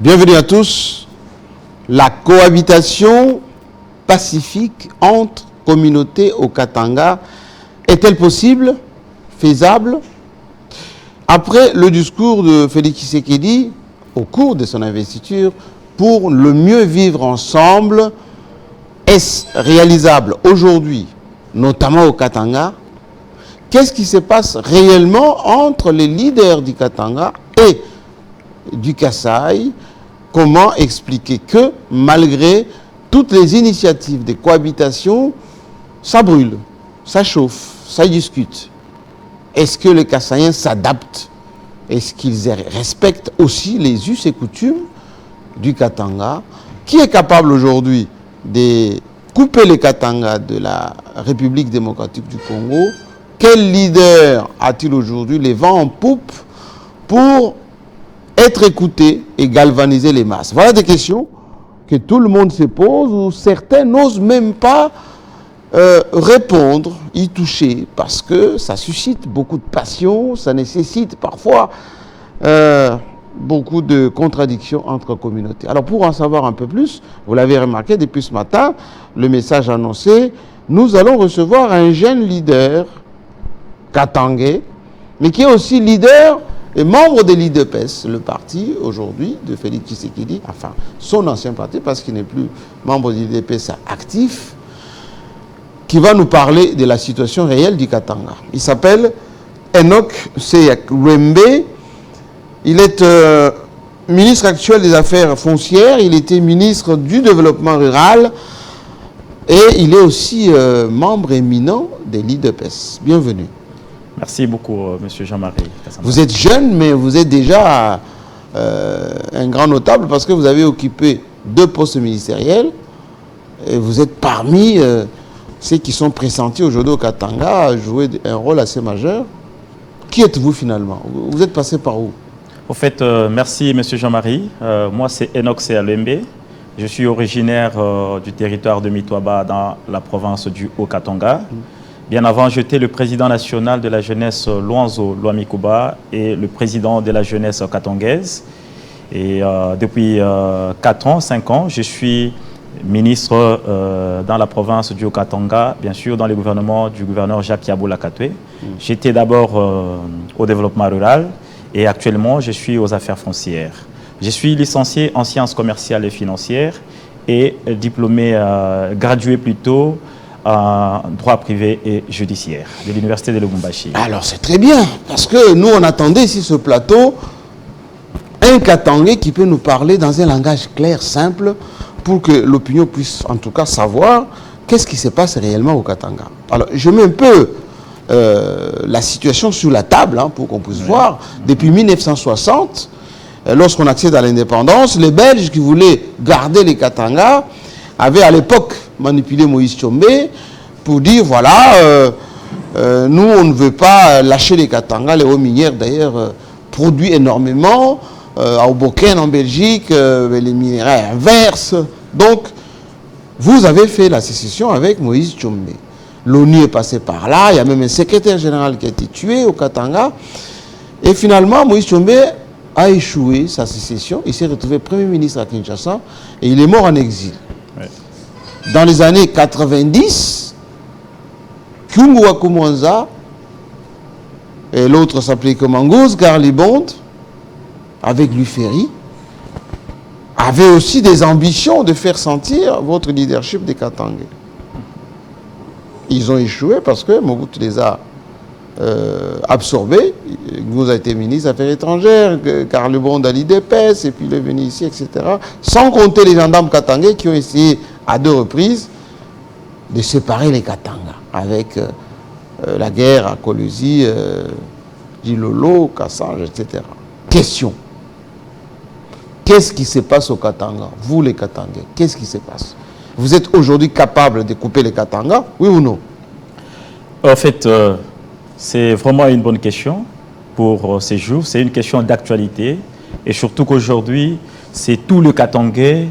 Bienvenue à tous. La cohabitation pacifique entre communautés au Katanga est-elle possible, faisable? Après le discours de Félix Tshisekedi au cours de son investiture pour le mieux vivre ensemble, est-ce réalisable aujourd'hui, notamment au Katanga? Qu'est-ce qui se passe réellement entre les leaders du Katanga et du Kasaï? Comment expliquer que, malgré toutes les initiatives de cohabitation, ça brûle, ça chauffe, ça discute? Est-ce que les Kasaïens s'adaptent? Est-ce qu'ils respectent aussi les us et coutumes du Katanga? Qui est capable aujourd'hui de couper les Katanga de la République démocratique du Congo? Quel leader a-t-il aujourd'hui les vents en poupe pour être écouté et galvaniser les masses? Voilà des questions que tout le monde se pose, ou certains n'osent même pas répondre, y toucher, parce que ça suscite beaucoup de passion, ça nécessite parfois beaucoup de contradictions entre communautés. Alors pour en savoir un peu plus, vous l'avez remarqué depuis ce matin, le message annoncé, nous allons recevoir un jeune leader katangais, mais qui est aussi leader et membre de l'IDPS, le parti aujourd'hui de Félix Tshisekedi, enfin son ancien parti, parce qu'il n'est plus membre de l'IDPS actif, qui va nous parler de la situation réelle du Katanga. Il s'appelle Enoch Seyak-Wembe. Il est ministre actuel des Affaires foncières, il était ministre du Développement rural et il est aussi membre éminent de l'IDPS. Bienvenue. Merci beaucoup, M. Jean-Marie. Vous êtes jeune, mais vous êtes déjà un grand notable parce que vous avez occupé 2 postes ministériels et vous êtes parmi ceux qui sont pressentis aujourd'hui au Katanga à jouer un rôle assez majeur. Qui êtes-vous finalement? Vous êtes passé par où? Au fait, merci M. Jean-Marie. Moi, c'est Enoch Seyak-Wembe. Je suis originaire du territoire de Mitwaba dans la province du Haut-Katanga. Bien avant, j'étais le président national de la jeunesse Luanzo Luamikuba et le président de la jeunesse katangaise. Et depuis 4 ans, 5 ans, je suis ministre dans la province du Haut-Katanga, bien sûr dans le gouvernement du gouverneur Jacques Yaboula Katwe. J'étais d'abord au développement rural et actuellement je suis aux affaires foncières. Je suis licencié en sciences commerciales et financières et diplômé, gradué plutôt en droit privé et judiciaire de l'université de Lubumbashi. Alors c'est très bien, parce que nous on attendait ici ce plateau un Katangais qui peut nous parler dans un langage clair, simple, pour que l'opinion puisse en tout cas savoir qu'est-ce qui se passe réellement au Katanga. Alors je mets un peu la situation sur la table pour qu'on puisse voir. Depuis 1960, lorsqu'on accède à l'indépendance, les Belges qui voulaient garder les Katanga avaient à l'époque manipulé Moïse Tshombe pour dire voilà, nous on ne veut pas lâcher les Katanga. Les hauts minières d'ailleurs produisent énormément. À Hoboken en Belgique, les minéraux inverses. Donc, vous avez fait la sécession avec Moïse Tshombe. L'ONU est passé par là, il y a même un secrétaire général qui a été tué au Katanga. Et finalement, Moïse Tshombe a échoué sa sécession. Il s'est retrouvé Premier ministre à Kinshasa et il est mort en exil. Ouais. Dans les années 90, Kyungu Wakumwanza, et l'autre s'appelait Komangoz, Garlibond, avec Luferi, avait aussi des ambitions de faire sentir votre leadership des Katangais. Ils ont échoué parce que Mobutu les a absorbés. Vous avez été ministre des Affaires étrangères, Karl Bond à l'IDPS, et puis il est venu ici, etc. Sans compter les gendarmes katangais qui ont essayé à 2 reprises de séparer les Katanga avec la guerre à Kolwezi, Djilolo, Kassange, etc. Question. Qu'est-ce qui se passe au Katanga? Vous les Katangais, qu'est-ce qui se passe? Vous êtes aujourd'hui capable de couper les Katanga, oui ou non? En fait, c'est vraiment une bonne question pour ces jours. C'est une question d'actualité. Et surtout qu'aujourd'hui, c'est tout le Katangais,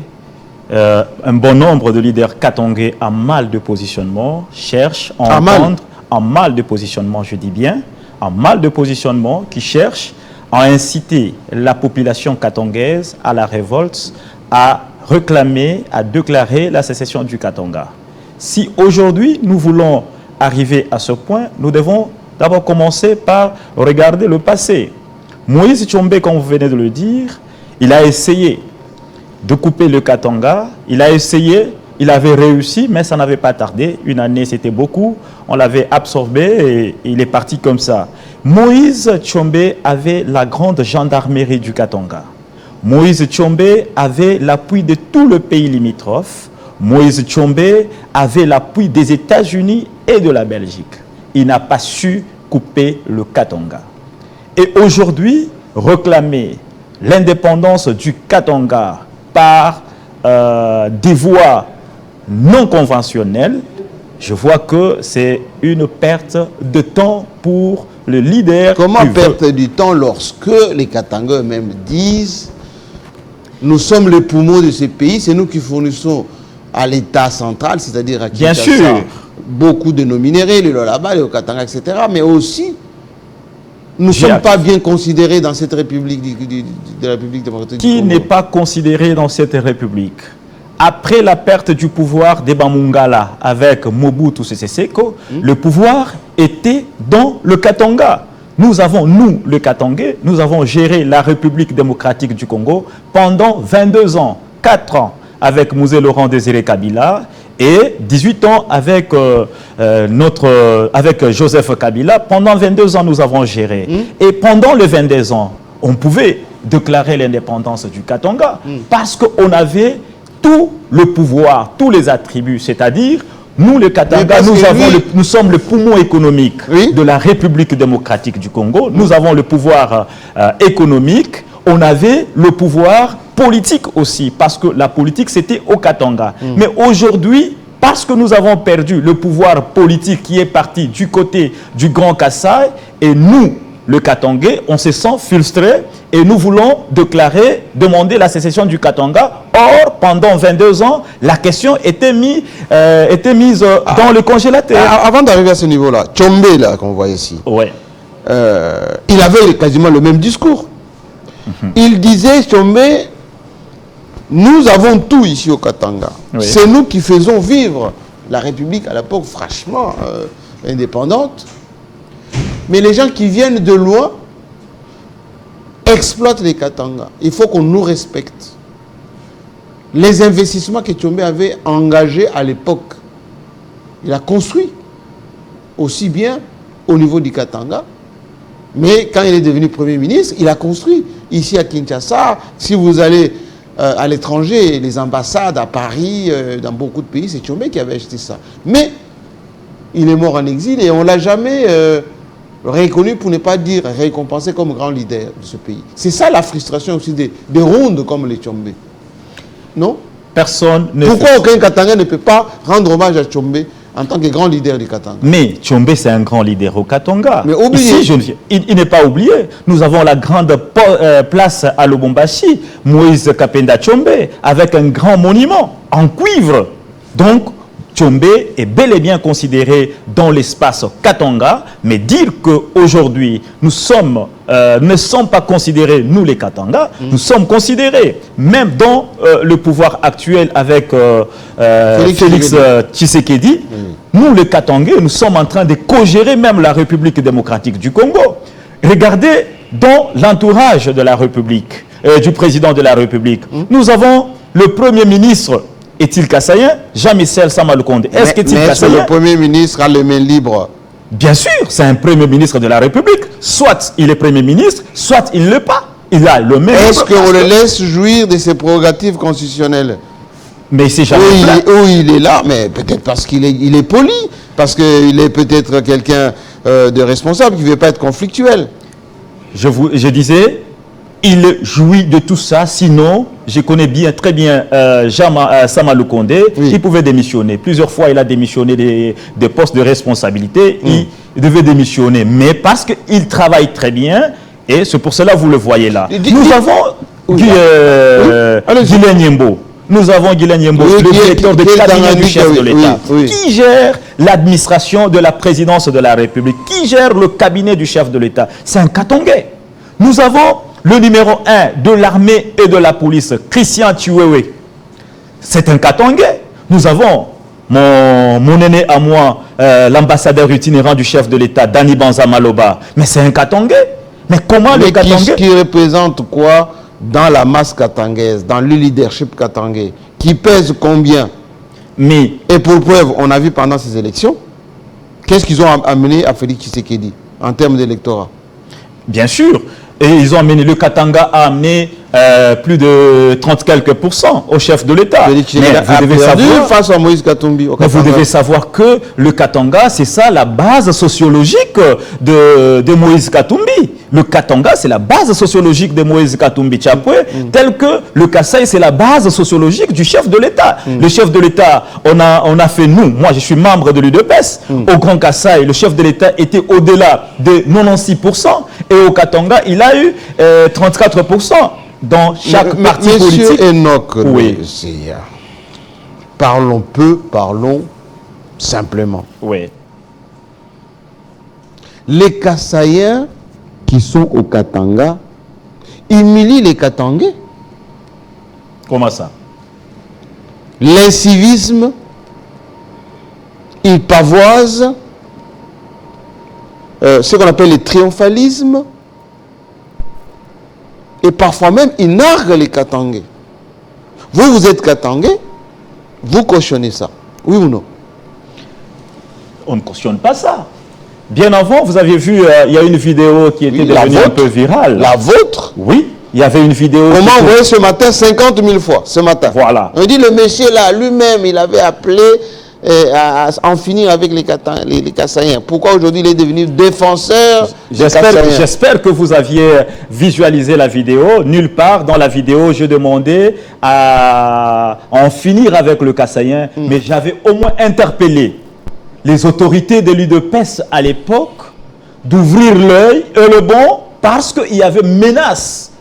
un bon nombre de leaders katangais en mal de positionnement, cherchent à entendre, en mal de positionnement, je dis bien, en mal de positionnement, qui cherchent a incité la population katongaise à la révolte, à réclamer, à déclarer la sécession du Katanga. Si aujourd'hui nous voulons arriver à ce point, nous devons d'abord commencer par regarder le passé. Moïse Tshombe, comme vous venez de le dire, il a essayé de couper le Katanga, il a essayé, il avait réussi, mais ça n'avait pas tardé. Une année, c'était beaucoup, on l'avait absorbé et il est parti comme ça. Moïse Tshombe avait la grande gendarmerie du Katanga. Moïse Tshombe avait l'appui de tout le pays limitrophe. Moïse Tshombe avait l'appui des États-Unis et de la Belgique. Il n'a pas su couper le Katanga. Et aujourd'hui, réclamer l'indépendance du Katanga par des voies non conventionnelles, je vois que c'est une perte de temps pour le leader. Comment perte du temps lorsque les Katangais eux-mêmes disent nous sommes les poumons de ce pays, c'est nous qui fournissons à l'État central, c'est-à-dire à Kinshasa, bien sûr, beaucoup de nos minéraux, le Lolaba, le Katanga, etc. Mais aussi, nous ne sommes pas bien considérés dans cette République de la République démocratique du Congo. Qui n'est pas considéré dans cette République? Après la perte du pouvoir des Bamungala avec Mobutu Sese Seko, le pouvoir était dans le Katanga. Nous avons, nous, le Katangais, nous avons géré la République démocratique du Congo pendant 22 ans, 4 ans avec Mouzé Laurent Désiré Kabila et 18 ans avec, avec Joseph Kabila. Pendant 22 ans, nous avons géré. Et pendant les 22 ans, on pouvait déclarer l'indépendance du Katanga parce qu'on avait tout le pouvoir, tous les attributs, c'est-à-dire nous, les Katanga, nous sommes le poumon économique de la République démocratique du Congo. Nous avons le pouvoir économique. On avait le pouvoir politique aussi, parce que la politique, c'était au Katanga. Mais aujourd'hui, parce que nous avons perdu le pouvoir politique qui est parti du côté du Grand Kassai, et nous, le Katangais, on se sent frustré et nous voulons demander la sécession du Katanga. Or, pendant 22 ans, la question était mise dans le congélateur. Avant d'arriver à ce niveau-là, Tshombe, là, qu'on voit ici, il avait quasiment le même discours. Il disait, Tshombe, nous avons tout ici au Katanga. C'est nous qui faisons vivre la République à l'époque, franchement, indépendante. Mais les gens qui viennent de loin exploitent les Katanga. Il faut qu'on nous respecte. Les investissements que Tshombe avait engagés à l'époque, il a construit aussi bien au niveau du Katanga, mais quand il est devenu Premier ministre, il a construit ici à Kinshasa. Si vous allez à l'étranger, les ambassades à Paris, dans beaucoup de pays, c'est Tshombe qui avait acheté ça. Mais il est mort en exil et on ne l'a jamais reconnu, pour ne pas dire récompensé comme grand leader de ce pays. C'est ça la frustration aussi des rondes comme les Tshombe. Non? Personne ne Pourquoi aucun Katanga ne peut pas rendre hommage à Tshombe en tant que grand leader du Katanga? Mais Tshombe, c'est un grand leader au Katanga. Mais oublié. Ici, il n'est pas oublié. Nous avons la grande place à Lubumbashi, Moïse Kapenda Tshombe, avec un grand monument en cuivre. Donc, Tshombe est bel et bien considéré dans l'espace Katanga, mais dire qu'aujourd'hui, nous ne sommes pas considérés, nous les Katanga, nous sommes considérés, même dans le pouvoir actuel avec Félix Tshisekedi, nous les Katangais, nous sommes en train de co-gérer même la République démocratique du Congo. Regardez dans l'entourage de la République, du président de la République, nous avons le Premier ministre. Est-il Kassaïen? Jean-Michel Samalukonde. Est-ce que le Premier ministre a les mains libres? Bien sûr, c'est un Premier ministre de la République. Soit il est Premier ministre, soit il ne l'est pas. Il a le même... Est-ce qu'on le laisse jouir de ses prérogatives constitutionnelles? Mais c'est jamais... il est là, mais peut-être parce qu'il est poli, parce qu'il est peut-être quelqu'un de responsable qui ne veut pas être conflictuel. Je disais... Il jouit de tout ça, sinon, je connais très bien Samalukonde, il pouvait démissionner. Plusieurs fois, il a démissionné des postes de responsabilité, il devait démissionner. Mais parce qu'il travaille très bien, et c'est pour cela que vous le voyez là. Nous avons Guilain Nyembo. Nous avon Guilain Nyembo, le directeur de cabinet du chef de l'État, qui gère l'administration de la présidence de la République, qui gère le cabinet du chef de l'État. C'est un Katangais. Nous avons le numéro 1 de l'armée et de la police, Christian Chiwewe. C'est un Katangais. Nous avons mon aîné à moi, l'ambassadeur itinérant du chef de l'État, Dani Banza Maloba. Mais c'est un Katangais. Mais comment le Katangais... Qui représente quoi dans la masse katangaise, dans le leadership katangais? Qui pèse combien? Mais... Et pour preuve, on a vu pendant ces élections, qu'est-ce qu'ils ont amené à Félix Tshisekedi en termes d'électorat? Bien sûr. Et ils ont amené, le Katanga a amené plus de 30 quelques % au chef de l'État. Mais vous devez savoir, face à Moïse Katumbi, vous devez savoir que le Katanga, c'est ça la base sociologique de Moïse Katumbi. Le Katanga, c'est la base sociologique de Moïse Katumbi Chapwe, tel que le Kasaï, c'est la base sociologique du chef de l'État. Le chef de l'État, on a fait nous, moi je suis membre de l'UDPS, au Grand Kasaï, le chef de l'État était au-delà de 96%, et au Katanga, il a eu 34%. Dans chaque parti politique. Monsieur Enoch, oui. Parlons peu, parlons simplement. Oui. Les Kasaïens qui sont au Katanga humilient les Katangais. Comment ça? L'incivisme, ils pavoisent ce qu'on appelle le triomphalisme. Et parfois même, ils narguent les Katangais. Vous êtes Katangais, vous cautionnez ça. Oui ou non? On ne cautionne pas ça. Bien avant, vous avez vu, il y a une vidéo qui était devenue un peu virale. La vôtre? Oui, il y avait une vidéo... On m'a envoyé ce matin 50 000 fois, ce matin. Voilà. On dit le monsieur là, lui-même, il avait appelé à en finir avec les Kassaïens. Pourquoi aujourd'hui il est devenu défenseur des Kassaïens? J'espère que vous aviez visualisé la vidéo. Nulle part dans la vidéo, je demandais à en finir avec le Kassaïen, mais j'avais au moins interpellé les autorités de l'UDPS à l'époque d'ouvrir l'œil et le bon, parce qu'il y avait menace,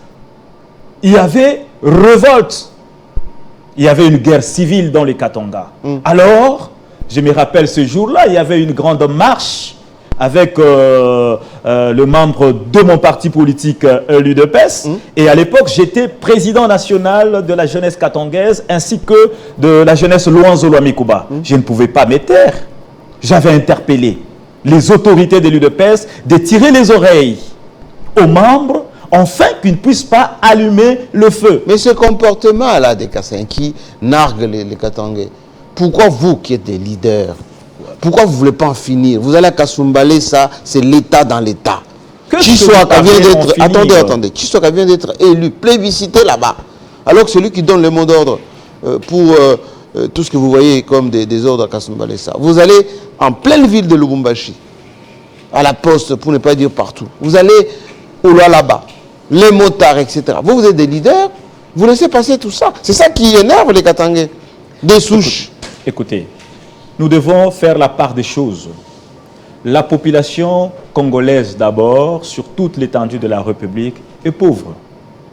il y avait révolte, il y avait une guerre civile dans les Katanga. Alors, je me rappelle ce jour-là, il y avait une grande marche avec le membre de mon parti politique, l'UDPS. Et à l'époque, j'étais président national de la jeunesse katangaise ainsi que de la jeunesse Luanzo-Luamikuba. Je ne pouvais pas me taire. J'avais interpellé les autorités de l'UDPS de tirer les oreilles aux membres afin qu'ils ne puissent pas allumer le feu. Mais ce comportement-là des Kassaïens qui narguent les Katangais, pourquoi vous qui êtes des leaders, pourquoi vous ne voulez pas en finir? Vous allez à Kasumbalé, ça, c'est l'État dans l'État. Tshisekedi vient d'être... Attendez. Tshisekedi vient d'être élu, plébiscité là-bas. Alors que celui qui donne le mot d'ordre pour tout ce que vous voyez comme des ordres à Kasumbalé, ça. Vous allez en pleine ville de Lubumbashi, à la poste, pour ne pas dire partout. Vous allez au là-bas, les motards, etc. Vous êtes des leaders, vous laissez passer tout ça. C'est ça qui énerve les Katangais. Des souches. Écoutez, nous devons faire la part des choses. La population congolaise d'abord, sur toute l'étendue de la République, est pauvre.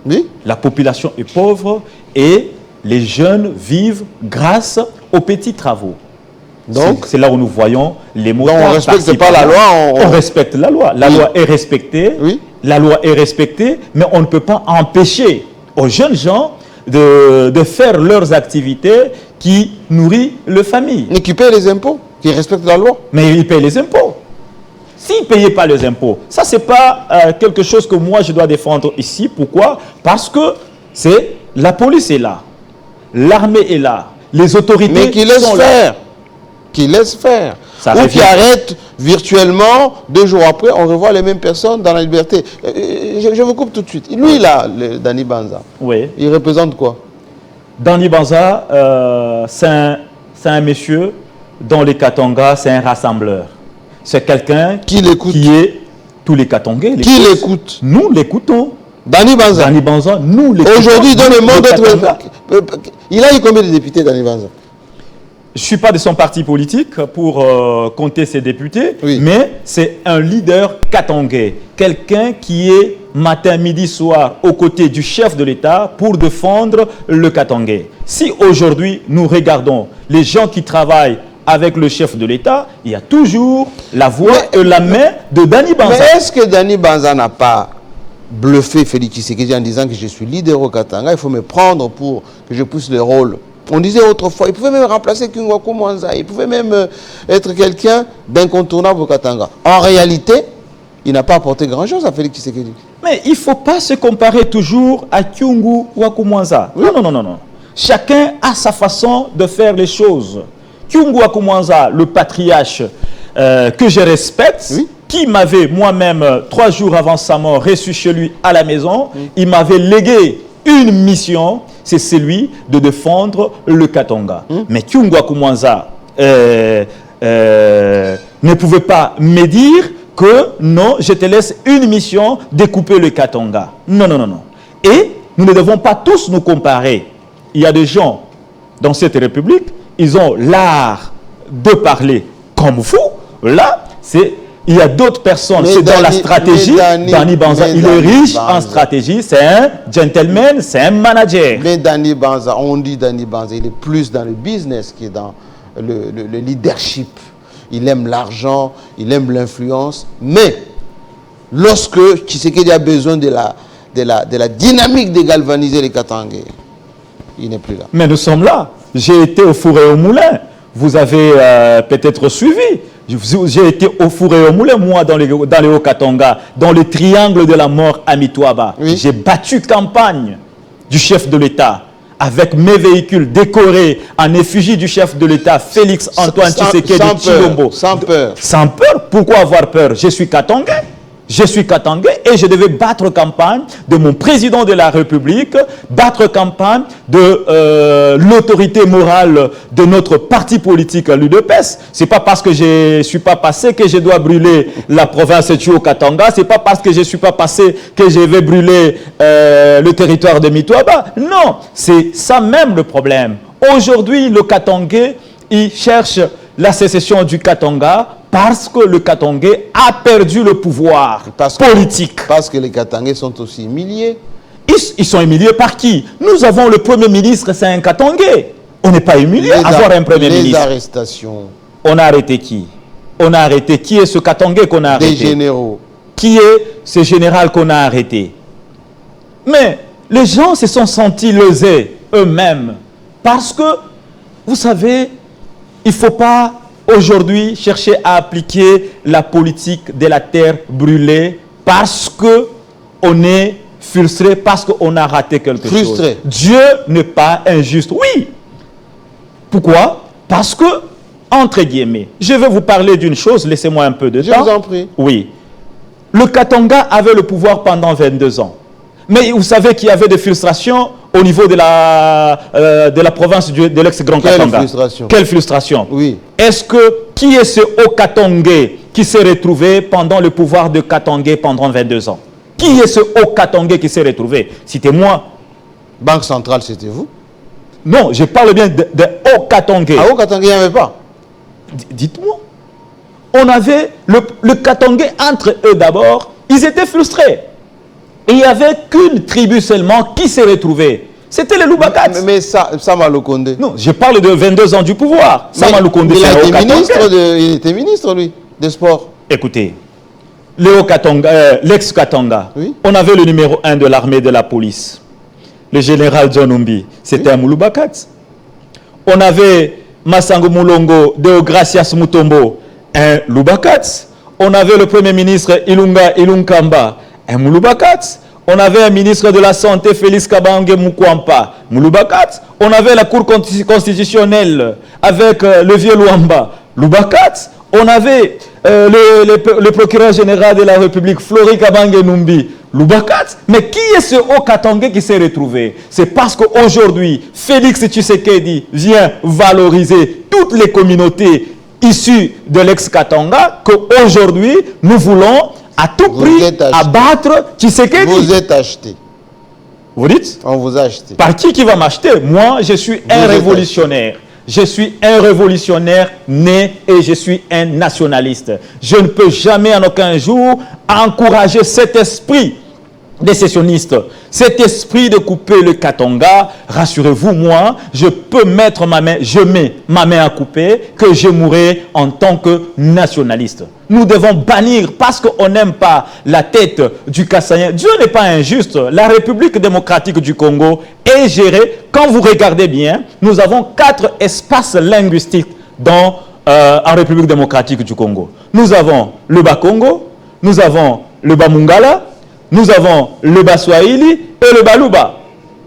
Oui. La population est pauvre et les jeunes vivent grâce aux petits travaux. Donc, c'est là où nous voyons les motards. Donc, on ne respecte pas la loi. On respecte la loi. La loi est respectée. Oui. La loi est respectée, mais on ne peut pas empêcher aux jeunes gens de faire leurs activités qui nourrissent leur famille. Mais qui payent les impôts, qui respectent la loi. Mais ils payent les impôts. S'ils ne payaient pas les impôts, ça, ce n'est pas quelque chose que moi, je dois défendre ici. Pourquoi? Parce que c'est la police est là. L'armée est là. Les autorités mais qui laissent sont faire. Là. Qui laissent faire. Ou qui arrêtent virtuellement, 2 jours après, on revoit les mêmes personnes dans la liberté. Je vous coupe tout de suite. Lui, là, Dani Banza, oui. Il représente quoi? Dani Banza, c'est un monsieur dans les Katanga, c'est un rassembleur. C'est quelqu'un qui est tous les Katangais. Qui l'écoute? Nous l'écoutons. Dani Banza. Dani Banza, nous l'écoutons. Aujourd'hui, dans le monde, il a eu combien de députés, Dani Banza? Je ne suis pas de son parti politique pour compter ses députés, oui. Mais c'est un leader katangais. Quelqu'un qui est matin, midi, soir aux côtés du chef de l'État pour défendre le katangais. Si aujourd'hui nous regardons les gens qui travaillent avec le chef de l'État, il y a toujours la voix et la main de Dani Banza. Mais est-ce que Dani Banza n'a pas bluffer Félix Tshisekedi en disant que je suis leader au Katanga, il faut me prendre pour que je pousse le rôle. On disait autrefois, il pouvait même remplacer Kingwaku Mwanza, il pouvait même être quelqu'un d'incontournable au Katanga. En réalité, il n'a pas apporté grand-chose à Félix Tshisekedi. Mais il ne faut pas se comparer toujours à Kyungu ou à Kumwanza. Oui. Non. Chacun a sa façon de faire les choses. Kyungu Akumwanza, le patriarche que je respecte, oui, qui m'avait moi-même, 3 jours avant sa mort, reçu chez lui à la maison, il m'avait légué une mission, c'est celui de défendre le Katanga. Mais Kyungu Akumwanza ne pouvait pas me dire que non, je te laisse une mission découper le Katanga. Non. Et nous ne devons pas tous nous comparer. Il y a des gens dans cette république, ils ont l'art de parler comme vous. Là, il y a d'autres personnes, c'est dans la stratégie. Dani Banza, il est riche en stratégie, c'est un gentleman, c'est un manager. Mais Dani Banza, on dit Dani Banza, il est plus dans le business que dans le leadership. Il aime l'argent, il aime l'influence. Mais lorsque Tshisekedi a besoin de la dynamique de galvaniser les Katangais, il n'est plus là. Mais nous sommes là. J'ai été au four et au moulin. Vous avez peut-être suivi. J'ai été au four et au moulin, moi, dans les Hauts-Katanga, dans le triangle de la mort à Mitwaba. Oui. J'ai battu campagne du chef de l'État avec mes véhicules décorés en effigie du chef de l'État, Félix Antoine Tshisekedi Tshilombo. Sans peur. Sans peur. Pourquoi avoir peur? Je suis Katangais. Je suis Katangais et je devais battre campagne de mon président de la République, battre campagne de l'autorité morale de notre parti politique, l'UDPS. C'est pas parce que je ne suis pas passé que je dois brûler la province du Haut-Katanga. C'est pas parce que je ne suis pas passé que je vais brûler le territoire de Mitwaba. Non, c'est ça même le problème. Aujourd'hui, le Katangais, il cherche la sécession du Katanga parce que le Katangais a perdu le pouvoir politique. Parce que les Katangais sont aussi humiliés. Ils sont humiliés par qui? Nous avons le Premier ministre, c'est un Katangais. On n'est pas humilié à avoir un Premier ministre. Les arrestations. On a arrêté qui? On a arrêté qui est ce Katangais qu'on a arrêté? Des généraux. Qui est ce général qu'on a arrêté? Mais les gens se sont sentis lésés eux-mêmes. Parce que, vous savez, il ne faut pas aujourd'hui chercher à appliquer la politique de la terre brûlée parce qu'on est frustré, parce qu'on a raté quelque chose. Dieu n'est pas injuste. Oui. Pourquoi? Parce que, entre guillemets, je vais vous parler d'une chose, laissez-moi un peu de temps. Je vous en prie. Oui. Le Katanga avait le pouvoir pendant 22 ans. Mais vous savez qu'il y avait des frustrations au niveau de la province de l'ex-Grand Katanga. Quelle frustration? Quelle frustration? Oui. Qui est ce Haut-Katangais qui s'est retrouvé pendant le pouvoir de Katangais pendant 22 ans? Qui est ce Haut-Katangais qui s'est retrouvé? C'était-moi. Banque centrale, c'était vous? Non, je parle bien de Haut-Katangais. À Haut-Katangais, il n'y avait pas? Dites-moi. On avait le Katangais entre eux d'abord. Ils étaient frustrés. Et il n'y avait qu'une tribu seulement qui s'est retrouvée. C'était les Loubakats. Mais Sama Lukonde. Non, je parle de 22 ans du pouvoir. Sama Lukonde, il était ministre, lui, des sports. Écoutez, l'ex-Katanga, oui, on avait le numéro 1 de l'armée de la police. Le général John Umbi, c'était, oui, un Mouloubakat. On avait Massango Moulongo, Deogracias Mutombo, un Loubakat. On avait le premier ministre Ilunkamba, un Mouloubakat. On avait un ministre de la Santé, Félix Kabange Mukwampa, Mouloubakat. On avait la Cour constitutionnelle avec le vieux Luamba, Loubakat. On avait le procureur général de la République, Flori Kabange Numbi, Loubakat. Mais qui est ce Haut-Katangais qui s'est retrouvé? C'est parce qu'aujourd'hui, Félix Tshisekedi vient valoriser toutes les communautés issues de l'ex-Katanga qu'aujourd'hui, nous voulons à tout prix abattre Tshisekedi. Vous êtes acheté. Vous dites? On vous a acheté. Par qui va m'acheter? Moi, je suis un révolutionnaire. Je suis un révolutionnaire né et je suis un nationaliste. Je ne peux jamais en aucun jour encourager cet esprit des sécessionnistes, cet esprit de couper le Katanga, rassurez-vous, moi, je peux mettre ma main, je mets ma main à couper, que je mourrai en tant que nationaliste. Nous devons bannir, parce qu'on n'aime pas la tête du Kassaïen. Dieu n'est pas injuste. La République démocratique du Congo est gérée. Quand vous regardez bien, nous avons 4 espaces linguistiques en République démocratique du Congo. Nous avons le Bas-Congo, nous avons le Bas-Mungala, nous avons le Bas-Swahili et le Baluba.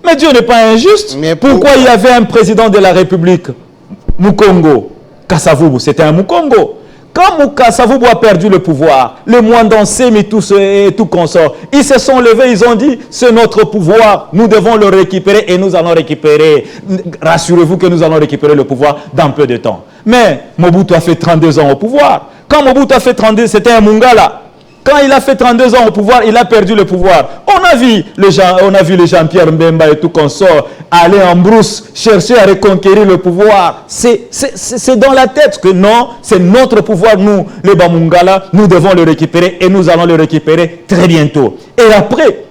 Mais Dieu n'est pas injuste. Mais pourquoi il y avait un président de la République, Mukongo, Kasavubu, c'était un Mukongo. Quand Kasavubu a perdu le pouvoir, les Mwandansem et tout consort, ils se sont levés, ils ont dit, c'est notre pouvoir, nous devons le récupérer et nous allons récupérer. Rassurez-vous que nous allons récupérer le pouvoir dans peu de temps. Mais Mobutu a fait 32 ans au pouvoir. Quand Mobutu a fait 32, c'était un Mungala. Quand il a fait 32 ans au pouvoir, il a perdu le pouvoir. On a vu les Jean-Pierre Mbemba et tout consort aller en brousse, chercher à reconquérir le pouvoir. C'est dans la tête que non, c'est notre pouvoir, nous, les Bamungala, nous devons le récupérer et nous allons le récupérer très bientôt. Et après,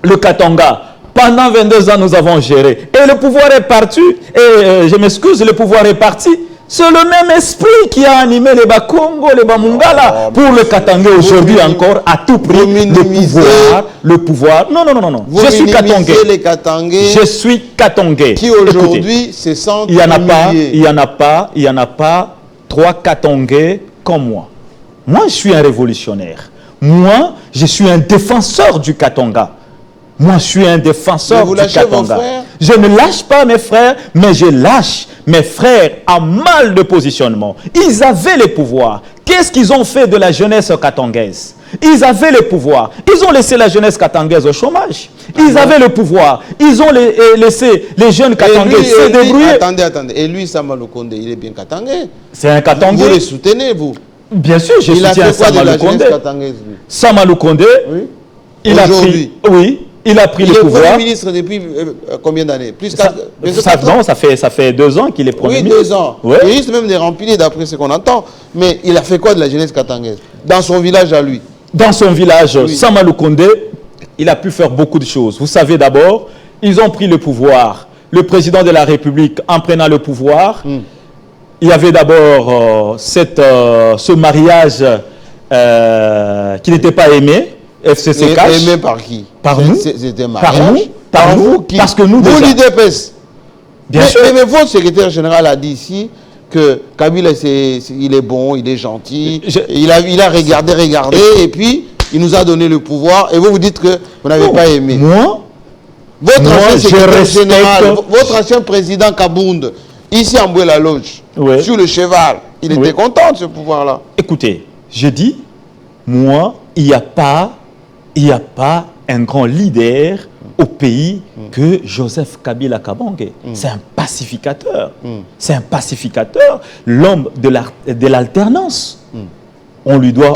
le Katanga, pendant 22 ans, nous avons géré. Et le pouvoir est parti, et je m'excuse, le pouvoir est parti. C'est le même esprit qui a animé les Bakongo, les Bamungala, pour le Katanga aujourd'hui encore, à tout prix, le pouvoir. Non. Je suis Katangais. Les Katangais. Je suis Katangais. Qui aujourd'hui se sentent humiliés. Il y en a pas 3 Katangais comme moi. Moi, je suis un révolutionnaire. Moi, je suis un défenseur du Katanga. Moi, je suis un défenseur du Katanga. Je ne lâche pas mes frères, mais je lâche mes frères à mal de positionnement. Ils avaient le pouvoir. Qu'est-ce qu'ils ont fait de la jeunesse katangaise? Ils avaient le pouvoir. Ils ont laissé la jeunesse katangaise au chômage. Ils avaient le pouvoir. Ils ont laissé les jeunes katangais se débrouiller. Attendez. Et lui, Samalou Kondé, il est bien katangais. C'est un katangais. Vous le soutenez, vous? Bien sûr, je soutiens Samalou Kondé. Samalou Kondé, oui. Il a pris le pouvoir. Il est Premier ministre depuis combien d'années? Ça fait 2 ans qu'il est Premier ministre. Oui, 2 ans. Ouais. Il risque même de remplir d'après ce qu'on entend. Mais il a fait quoi de la jeunesse katangaise? Dans son village à lui? Dans son village, oui. Samalou Kondé, il a pu faire beaucoup de choses. Vous savez d'abord, ils ont pris le pouvoir. Le président de la République, en prenant le pouvoir, il y avait d'abord ce mariage qui n'était pas aimé. FCC cash. Aimé par qui? Par nous. C'était par nous qui? Parce que nous, vous l'IDPS. Bien sûr. Mais votre secrétaire général a dit ici que Kabila, il est bon, il est gentil. Il a regardé, et puis il nous a donné le pouvoir. Et vous dites que vous n'avez pas aimé. Votre ancien secrétaire général, votre ancien président Kabound, ici en Boué-la-Loge, sur le cheval, il était content de ce pouvoir-là. Écoutez, je dis, moi, il n'y a pas un grand leader au pays que Joseph Kabila Kabange. C'est un pacificateur. C'est un pacificateur, l'homme de l'alternance. On lui doit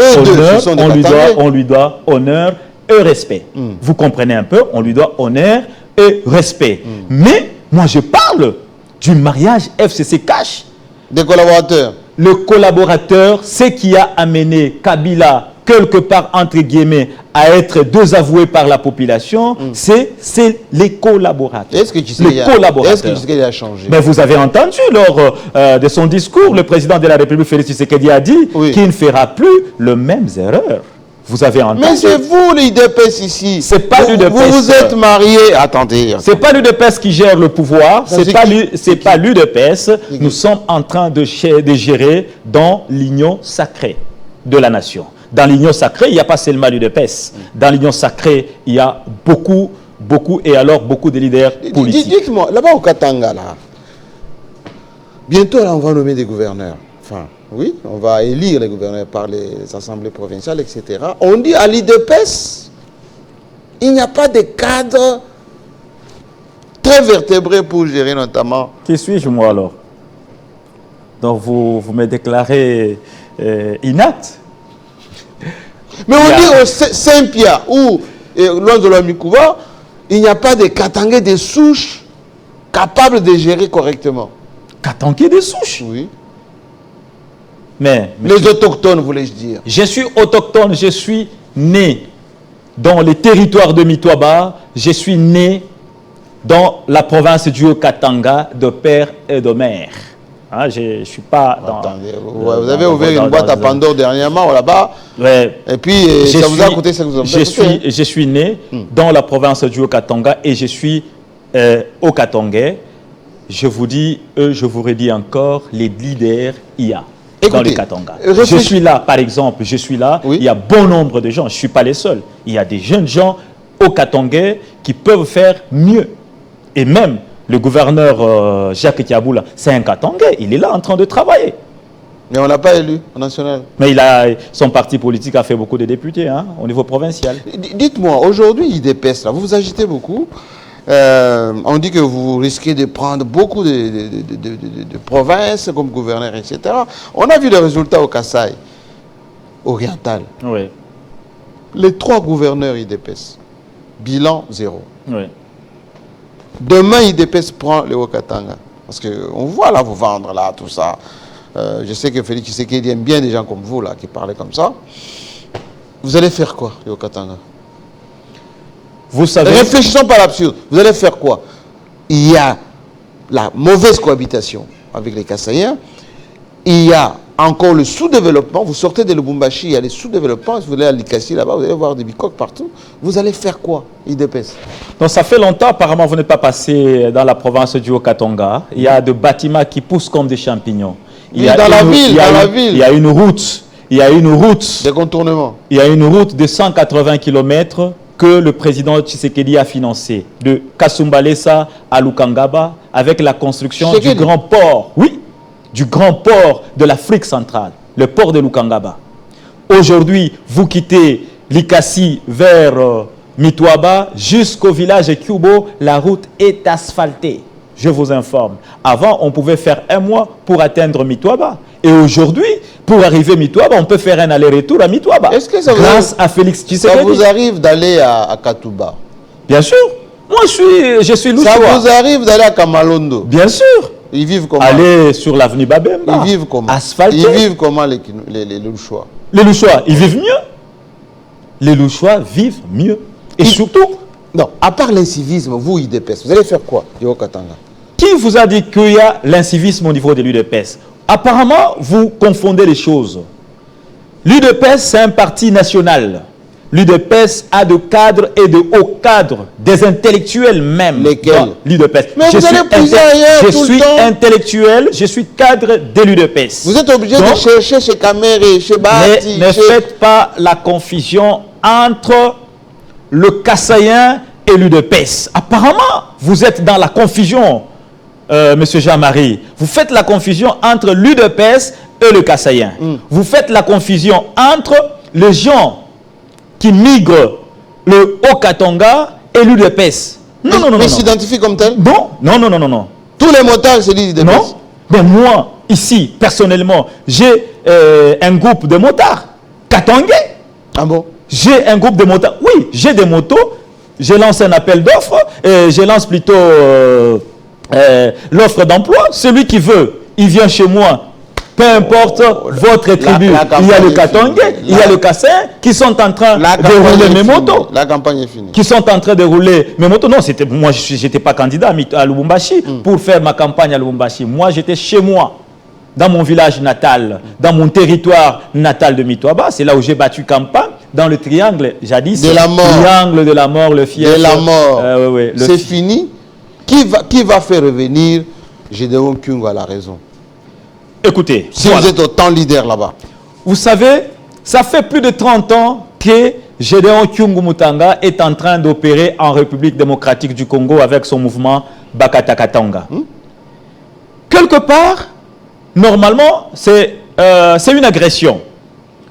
honneur et respect. Vous comprenez un peu, on lui doit honneur et respect. Mais moi je parle du mariage FCC Cash. Des collaborateurs. Le collaborateur, ce qui a amené Kabila quelque part, entre guillemets, à être désavoué par la population, c'est les collaborateurs. Est-ce que tu sais qu'il a changé? Mais vous avez entendu lors de son discours, le président de la République, Félix Tshisekedi, a dit qu'il ne fera plus les mêmes erreurs. Vous avez entendu. Mais c'est vous l'UDPS ici. C'est pas l'UDPS. Vous êtes mariés. Attendez. C'est pas l'UDPS qui gère le pouvoir. C'est pas l'UDPS. Nous sommes en train de gérer dans l'union sacrée de la nation. Dans l'union sacrée, il n'y a pas seulement l'UDPS. Dans l'union sacrée, il y a beaucoup de leaders politiques. Dites-moi, là-bas au Katanga, là, bientôt là, on va nommer des gouverneurs. Enfin, oui, on va élire les gouverneurs par les assemblées provinciales, etc. On dit à l'UDPS, il n'y a pas de cadre très vertébré pour gérer notamment. Qui suis-je moi alors? Donc vous me déclarez inapte? Mais on dit au Saint-Pierre ou loin de l'Amikouva, il n'y a pas de Katangais de souche capables de gérer correctement. Katangais de souche? Oui. Mais les autochtones, voulais-je dire. Je suis autochtone, je suis né dans les territoires de Mitoaba. Je suis né dans la province du Haut-Katanga de père et de mère. Hein, je ne suis pas dans... Attendez, vous avez ouvert une boîte à Pandore dernièrement là-bas, ouais, et puis ça vous a coûté ça vous a coûté. Je suis né dans la province du Haut-Katanga et je suis au Katangais. Je vous dis, je vous redis encore, les leaders il y a dans le Katanga. Je suis là, par exemple, je suis là, oui. Il y a bon nombre de gens, je ne suis pas les seuls. Il y a des jeunes gens au Katangais qui peuvent faire mieux. Et même le gouverneur Jacques Tiaboula, c'est un Katangais, il est là en train de travailler. Mais on ne l'a pas élu au national. Mais son parti politique a fait beaucoup de députés hein, au niveau provincial. Dites-moi, aujourd'hui, IDPS, là, vous vous agitez beaucoup. On dit que vous risquez de prendre beaucoup de provinces comme gouverneur, etc. On a vu les résultats au Kasaï oriental. Oui. Les 3 gouverneurs IDPS, bilan 0. Oui. Demain, IDPS prend le Haut-Katanga. Parce qu'on voit là, vous vendre là, tout ça. Je sais que Félix Tshisekedi aime bien des gens comme vous là, qui parlaient comme ça. Vous allez faire quoi, le Haut-Katanga? Vous savez... Réfléchissons par l'absurde. Vous allez faire quoi? Il y a la mauvaise cohabitation avec les Kassaïens. Il y a encore le sous-développement. Vous sortez de Lubumbashi, il y a les sous-développements. Si vous allez à Likasi là-bas, vous allez voir des bicoques partout. Vous allez faire quoi, IDPS? Donc ça fait longtemps, apparemment, vous n'êtes pas passé dans la province du Haut-Katanga. Il y a des bâtiments qui poussent comme des champignons. Il y a dans la ville. Il y a une route. Il y a une route. Des contournements. Il y a une route de 180 km que le président Tshisekedi a financée. De Kasumbalesa à Lukangaba, avec la construction du grand port. Oui, du grand port de l'Afrique centrale, le port de Lukangaba. Aujourd'hui, vous quittez Likasi vers Mitoaba jusqu'au village de Kubo, la route est asphaltée. Je vous informe. Avant, on pouvait faire 1 mois pour atteindre Mitoaba. Et aujourd'hui, pour arriver à Mitoaba, on peut faire un aller-retour à Mitoaba. Est-ce que ça grâce à Félix Tshisekedi. Ça vous arrive d'aller à Katouba? Bien sûr. Moi, je suis Louchoua. Ça vous arrive d'aller à Kamalondo? Bien sûr. Ils vivent comment? Aller sur l'avenue Babemba. Ils vivent comment? Asphalté. Ils vivent comment les Louchois? Les Louchois, ils vivent mieux. Les Louchois vivent mieux. Et surtout... Non, à part l'incivisme, vous, IDPS, vous allez faire quoi, du Haut-Katanga? Qui vous a dit qu'il y a l'incivisme au niveau de l'UDPS? Apparemment, vous confondez les choses. L'UDPS, c'est un parti national. L'UDPS a de cadres et de hauts cadres, des intellectuels même. Lesquels? L'UDPS. Mais vous allez puiser ailleurs tout le temps. Je suis intellectuel, je suis cadre de l'UDPS. Vous êtes obligé de chercher chez Kamere, chez Bahati. Ne faites pas la confusion entre le Kassaïen et l'UDPS. Apparemment, vous êtes dans la confusion, Monsieur Jean-Marie. Vous faites la confusion entre l'UDPS et le Kassaïen. Vous faites la confusion entre les gens qui migrent le Haut-Katanga et l'UDPS. Non, non, non. Mais s'identifient comme tel? Non, non, non, non, non, non. Tous les motards se disent UDPS? Non. Mais moi, ici, personnellement, j'ai un groupe de motards katangais. Ah bon? J'ai un groupe de motards. Oui, j'ai des motos. Je lance un appel d'offres. Je lance plutôt l'offre d'emploi. Celui qui veut, il vient chez moi. Peu importe votre tribu. Il y a le Katangais, il y a le Kassaïen qui sont en train de rouler mes motos. La campagne est finie. Qui sont en train de rouler mes motos. Non, moi, je n'étais pas candidat à Lubumbashi pour faire ma campagne à Lubumbashi. Moi, j'étais chez moi, dans mon village natal, dans mon territoire natal de Mitoaba. C'est là où j'ai battu campagne, dans le triangle, jadis. De la mort. Triangle de la mort, le fief. De la mort. Oui, c'est fini. Qui va faire revenir Gédéon Kyungu à la raison? Écoutez, si vous êtes autant leader là-bas. Vous savez, ça fait plus de 30 ans que Gédéon Kyungu Mutanga est en train d'opérer en République démocratique du Congo avec son mouvement Bakata Katanga. Quelque part, normalement, c'est une agression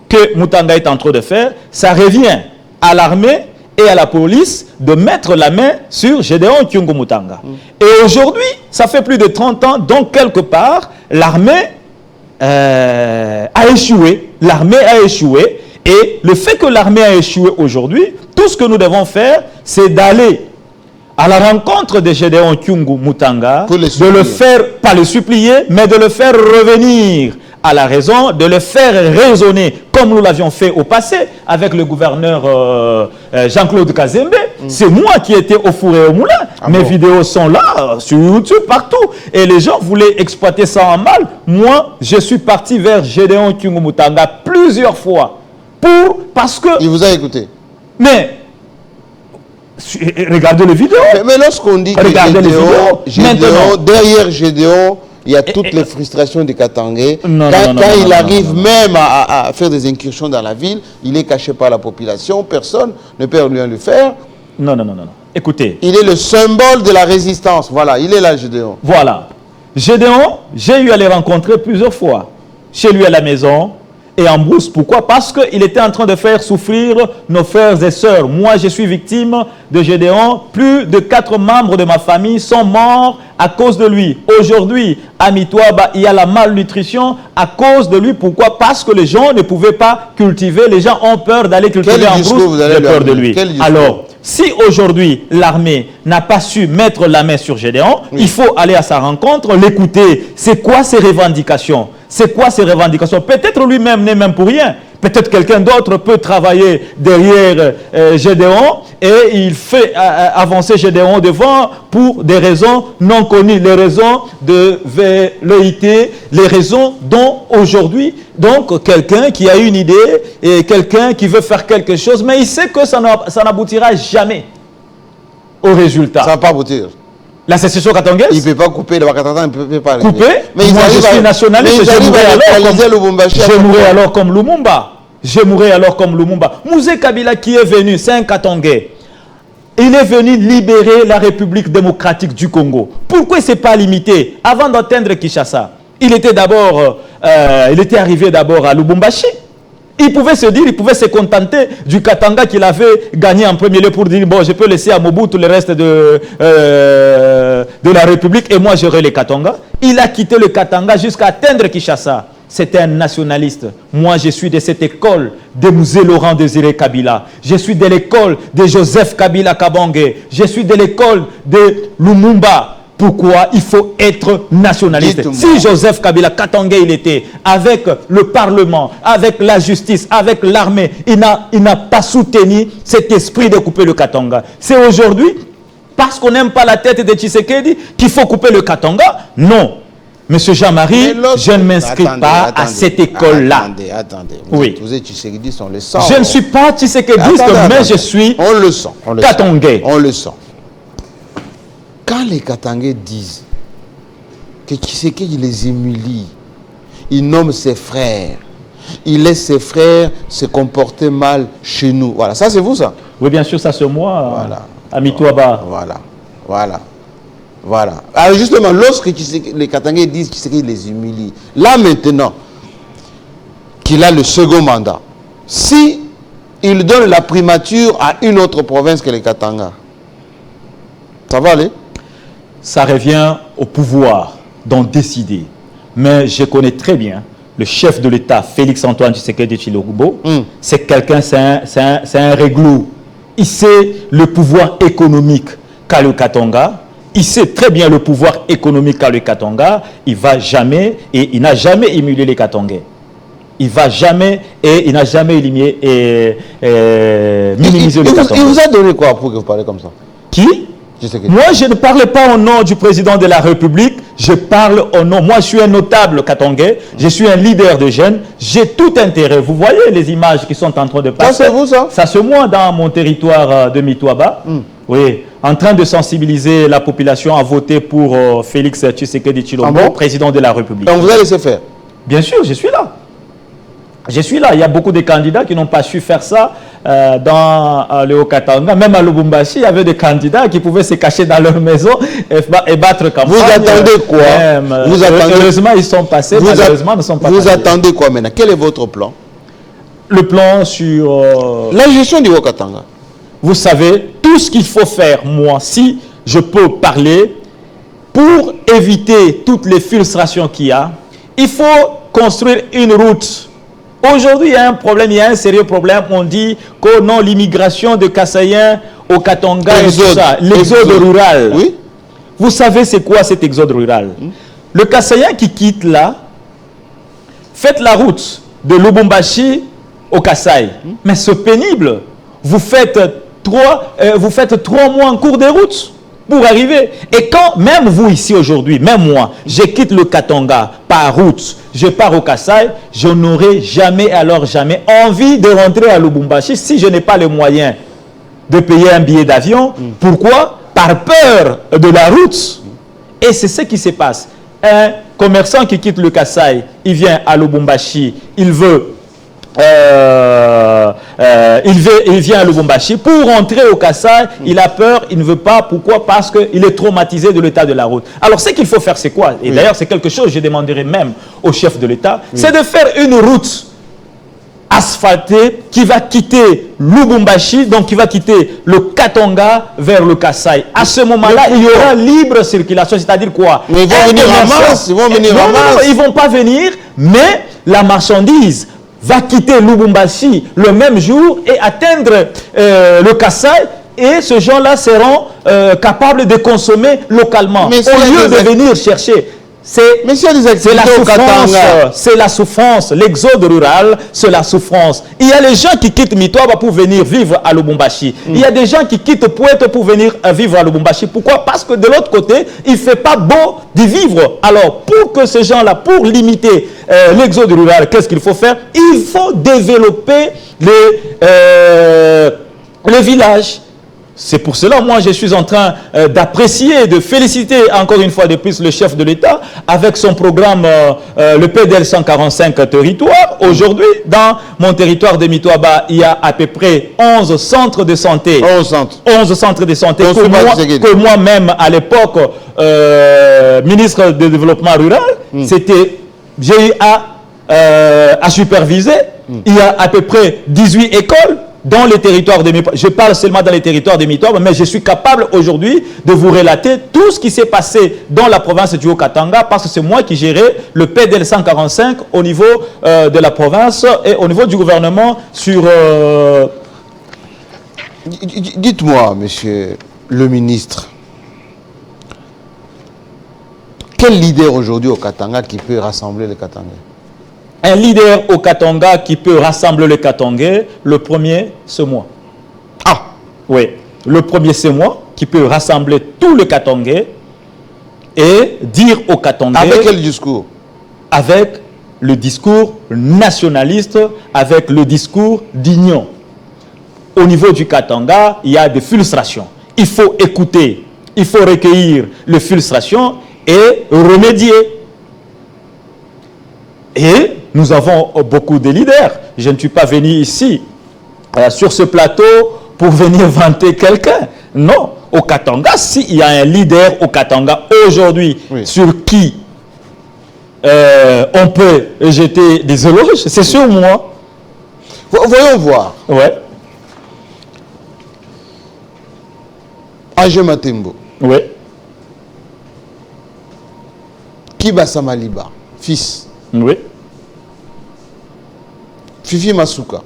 que Mutanga est en train de faire. Ça revient à l'armée et à la police de mettre la main sur Gédéon Kyungu Mutanga. Et aujourd'hui, ça fait plus de 30 ans, donc quelque part, l'armée a échoué. L'armée a échoué. Et le fait que l'armée a échoué aujourd'hui, tout ce que nous devons faire, c'est d'aller à la rencontre de Gédéon Kyungu Mutanga, de le faire, pas le supplier, mais de le faire revenir à la raison, de le faire raisonner, comme nous l'avions fait au passé avec le gouverneur Jean-Claude Kazembe. C'est moi qui étais au four et au moulin. Mes vidéos sont là, sur YouTube, partout. Et les gens voulaient exploiter ça en mal. Moi, je suis parti vers Gédéon Kyungumutanga plusieurs fois. Parce que... Il vous a écouté. Mais... Regardez les vidéos. Mais lorsqu'on dit que Gédéon, derrière Gédéon, il y a toutes les frustrations des Katangais. Quand il arrive même à faire des incursions dans la ville, il est caché par la population, personne ne peut rien lui faire. Non. Écoutez. Il est le symbole de la résistance. Voilà, il est là, Gédéon. Voilà. Gédéon, j'ai eu à les rencontrer plusieurs fois. Chez lui à la maison et en brousse. Pourquoi? Parce qu'il était en train de faire souffrir nos frères et sœurs. Moi, je suis victime de Gédéon. Plus de 4 membres de ma famille sont morts à cause de lui. Aujourd'hui, à Mitwaba, il y a la malnutrition à cause de lui. Pourquoi? Parce que les gens ne pouvaient pas cultiver. Les gens ont peur d'aller cultiver en brousse. J'ai peur de lui. Alors, si aujourd'hui l'armée n'a pas su mettre la main sur Gédéon, il faut aller à sa rencontre, l'écouter. C'est quoi ses revendications? C'est quoi ses revendications? Peut-être lui-même n'est même pour rien. Peut-être quelqu'un d'autre peut travailler derrière Gédéon et il fait avancer Gédéon devant pour des raisons non connues, les raisons de velléité, les raisons dont aujourd'hui, donc quelqu'un qui a une idée et quelqu'un qui veut faire quelque chose, mais il sait que ça n'aboutira jamais au résultat. Ça ne va pas aboutir. La sécession katangaise. Il ne peut pas couper, le Wakatata ne peut pas arriver. Couper. Mais moi je suis nationaliste, je mourrai alors comme Lumumba. Je mourrai alors comme Lumumba. Mouzé Kabila qui est venu, c'est un Katangais. Il est venu libérer la République démocratique du Congo. Pourquoi il ne s'est pas limité? Avant d'atteindre Kinshasa, il était arrivé d'abord à Lubumbashi. Il pouvait se dire, il pouvait se contenter du Katanga qu'il avait gagné en premier lieu pour dire, bon, je peux laisser à Mobutu le reste de la République et moi j'aurai les Katanga. Il a quitté le Katanga jusqu'à atteindre Kinshasa. C'était un nationaliste. Moi, je suis de cette école de Mouzé Laurent Désiré Kabila. Je suis de l'école de Joseph Kabila Kabange. Je suis de l'école de Lumumba. Pourquoi il faut être nationaliste? Si Joseph Kabila Katangé il était avec le Parlement, avec la justice, avec l'armée, il n'a pas soutenu cet esprit de couper le Katanga. C'est aujourd'hui, parce qu'on n'aime pas la tête de Tshisekedi, qu'il faut couper le Katanga? Non. Monsieur Jean-Marie, je ne m'inscris pas à cette école-là. Attendez. Oui. Vous êtes Tshisekedi, on le sent. Je ne suis pas Tshisekediste, mais je suis Katangé. On le sent. Quand les Katangais disent que Tshisekedi les humilie, il nomme ses frères, il laisse ses frères se comporter mal chez nous. Voilà, ça c'est vous ça? Oui, bien sûr, ça c'est moi. Voilà. À Mitwaba. Voilà. Alors justement, lorsque les Katangais disent qu'il les humilie, là maintenant, qu'il a le second mandat, si il donne la primature à une autre province que les Katanga, ça va aller? Ça revient au pouvoir d'en décider. Mais je connais très bien le chef de l'État, Félix-Antoine Tshisekedi Tshilombo. C'est quelqu'un, c'est un réglou. Il sait le pouvoir économique qu'a le Katanga. Il sait très bien le pouvoir économique qu'a le Katanga. Il va jamais, et il n'a jamais émulé les Katangais. Il va jamais, et il n'a jamais éliminé et minimisé les Katangais. Il vous a donné quoi pour que vous parlez comme ça? Qui? Moi, je ne parle pas au nom du président de la République, je parle au nom. Moi, je suis un notable katangais, je suis un leader de jeunes, j'ai tout intérêt. Vous voyez les images qui sont en train de passer? Ça, c'est vous, ça? Ça, c'est moi dans mon territoire de Mitwaba. Oui, en train de sensibiliser la population à voter pour Félix Tshisekedi Tshilombo, président de la République. Donc, vous allez laisser faire? Bien sûr, je suis là. Je suis là. Il y a beaucoup de candidats qui n'ont pas su faire ça dans le Haut-Katanga. Même à Lubumbashi, il y avait des candidats qui pouvaient se cacher dans leur maison et battre campagne. Vous attendez quoi? Heureusement, ils sont passés. Malheureusement, ils ne sont pas passés. Vous attendez quoi maintenant? Quel est votre plan? Le plan sur... la gestion du Haut-Katanga. Vous savez, tout ce qu'il faut faire, moi, si je peux parler, pour éviter toutes les frustrations qu'il y a, il faut construire une route. Aujourd'hui, il y a un problème, il y a un sérieux problème. On dit que non, l'immigration de Kassaïens au Katanga et tout ça, l'exode rural. Oui. Vous savez c'est quoi cet exode rural? Le Kassaïen qui quitte là, faites la route de Lubumbashi au Kasaï. Mais c'est pénible. Vous faites 3 mois en cours de route pour arriver. Et quand, même vous ici aujourd'hui, même moi, je quitte le Katanga par route, je pars au Kasaï, je n'aurai jamais, alors jamais, envie de rentrer à Lubumbashi si je n'ai pas les moyens de payer un billet d'avion. Pourquoi? Par peur de la route. Et c'est ce qui se passe. Un commerçant qui quitte le Kasaï, il vient à Lubumbashi, il vient à Lubumbashi. Pour rentrer au Kasaï, il a peur, il ne veut pas. Pourquoi? Parce qu'il est traumatisé de l'état de la route. Alors, ce qu'il faut faire, c'est quoi? Et d'ailleurs, c'est quelque chose, je demanderai même au chef de l'État, c'est de faire une route asphaltée qui va quitter Lubumbashi, donc qui va quitter le Katanga vers le Kasaï. À ce moment-là, il y aura libre circulation, c'est-à-dire quoi? Mais ils vont venir en masse, ils vont venir en masse. Non, ils ne vont pas venir, mais la marchandise va quitter Lubumbashi le même jour et atteindre le Kasaï, et ces gens-là seront capables de consommer localement, mais au lieu de venir chercher. C'est la souffrance, l'exode rural, c'est la souffrance. Il y a les gens qui quittent Mitwaba pour venir vivre à Lubumbashi. Il y a des gens qui quittent Pointe pour venir vivre à Lubumbashi. Pourquoi? Parce que de l'autre côté, il ne fait pas beau d'y vivre. Alors, pour que ces gens-là, pour limiter l'exode rural, qu'est-ce qu'il faut faire? Il faut développer le village. C'est pour cela, moi, je suis en train d'apprécier, de féliciter encore une fois de plus le chef de l'État avec son programme, le PDL 145 territoire. Aujourd'hui, dans mon territoire de Mitwaba, il y a à peu près 11 centres de santé. 11 centres de santé que moi-même, à l'époque, ministre du Développement rural, j'ai eu à superviser. Il y a à peu près 18 écoles dans les territoires de Mitwaba. Je parle seulement dans les territoires de Mitwaba, mais je suis capable aujourd'hui de vous relater tout ce qui s'est passé dans la province du Haut-Katanga, parce que c'est moi qui gérais le PDL 145 au niveau de la province et au niveau du gouvernement sur... Dites-moi, monsieur le ministre, quel leader aujourd'hui au Katanga qui peut rassembler les Katangais? Un leader au Katanga qui peut rassembler les Katangais, le premier, c'est moi. Ah! Oui, le premier, c'est moi, qui peut rassembler tout le Katangais et dire aux Katangais... Avec quel discours? Avec le discours nationaliste, avec le discours d'union. Au niveau du Katanga, il y a des frustrations. Il faut écouter, il faut recueillir les frustrations et remédier. Et nous avons beaucoup de leaders. Je ne suis pas venu ici, sur ce plateau, pour venir vanter quelqu'un. Non. Au Katanga, s'il y a un leader au Katanga aujourd'hui sur qui on peut jeter des éloges, c'est sur moi. Voyons voir. Ouais. Age Matembo. Oui. Kiba Samaliba, fils. Oui. Fifi Masuka.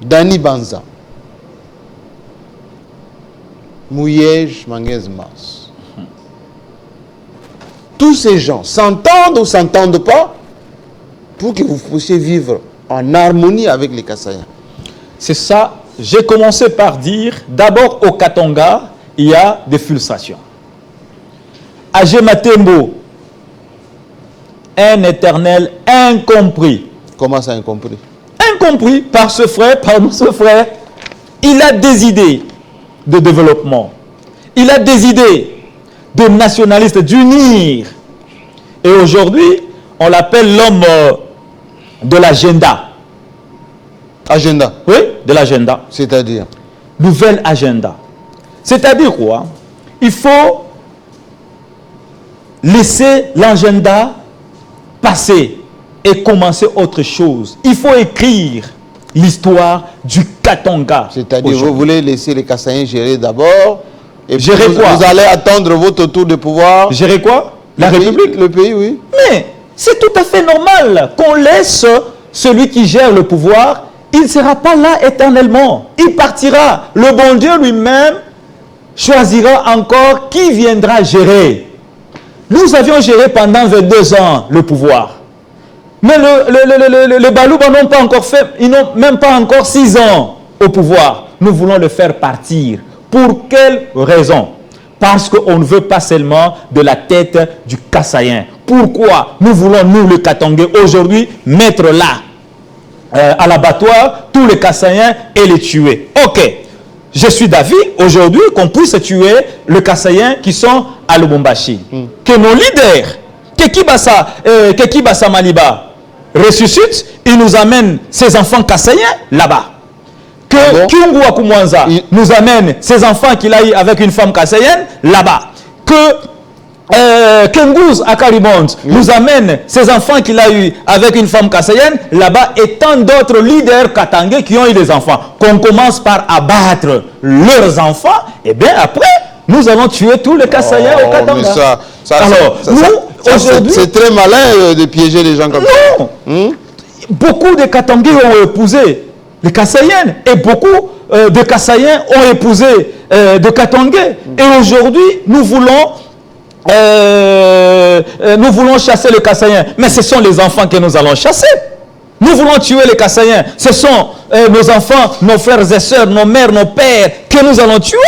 Dani Banza. Mouyej Manguez Mas. Tous ces gens s'entendent ou s'entendent pas pour que vous puissiez vivre en harmonie avec les Kassaïens. C'est ça. J'ai commencé par dire, d'abord au Katanga, il y a des frustrations. Age Matembo, un éternel incompris. Comment ça, incompris? Incompris par ce frère, par notre frère. Il a des idées de développement. Il a des idées de nationalistes, d'unir. Et aujourd'hui, on l'appelle l'homme de l'agenda. Agenda? Oui, de l'agenda. C'est-à-dire? Nouvel agenda. C'est-à-dire quoi? Il faut laisser l'agenda passer et commencer autre chose. Il faut écrire l'histoire du Katanga. C'est-à-dire, vous voulez laisser les Kassaïens gérer d'abord, et puis gérer quoi? Vous allez attendre votre tour de pouvoir. Gérer quoi? La République? Le pays, oui. Mais c'est tout à fait normal qu'on laisse celui qui gère le pouvoir. Il ne sera pas là éternellement. Il partira. Le bon Dieu lui-même choisira encore qui viendra gérer. Nous avions géré pendant 22 ans le pouvoir. Mais les Balouba n'ont pas encore fait, ils n'ont même pas encore 6 ans au pouvoir. Nous voulons le faire partir. Pour quelle raison? Parce qu'on ne veut pas seulement de la tête du Kassaïen. Pourquoi nous voulons, nous, le Katangais, aujourd'hui, mettre là, à l'abattoir, tous les Kassaïens et les tuer? Ok, je suis d'avis, aujourd'hui, qu'on puisse tuer les Kassaïens qui sont à Lubumbashi. Que nos leaders, que Kibasa Maliba, ressuscite, il nous amène ses enfants Kassaïens là-bas. Que Kyungu Akumwanza nous amène ses enfants qu'il a eu avec une femme kassaïenne là-bas. Que Kengouz Akaribond nous amène ses enfants qu'il a eu avec une femme kassaïenne là-bas et tant d'autres leaders katangais qui ont eu des enfants. Qu'on commence par abattre leurs enfants et bien après, nous allons tuer tous les kassaïens au Katanga. Alors, nous, aujourd'hui... C'est très malin de piéger les gens comme ça. Non. Beaucoup de Katangais ont épousé les Kassaïennes et beaucoup de Kassaïens ont épousé de Katangais. Et aujourd'hui, nous voulons chasser les Kassaïens. Mais ce sont les enfants que nous allons chasser. Nous voulons tuer les Kassaïens. Ce sont nos enfants, nos frères et sœurs, nos mères, nos pères que nous allons tuer.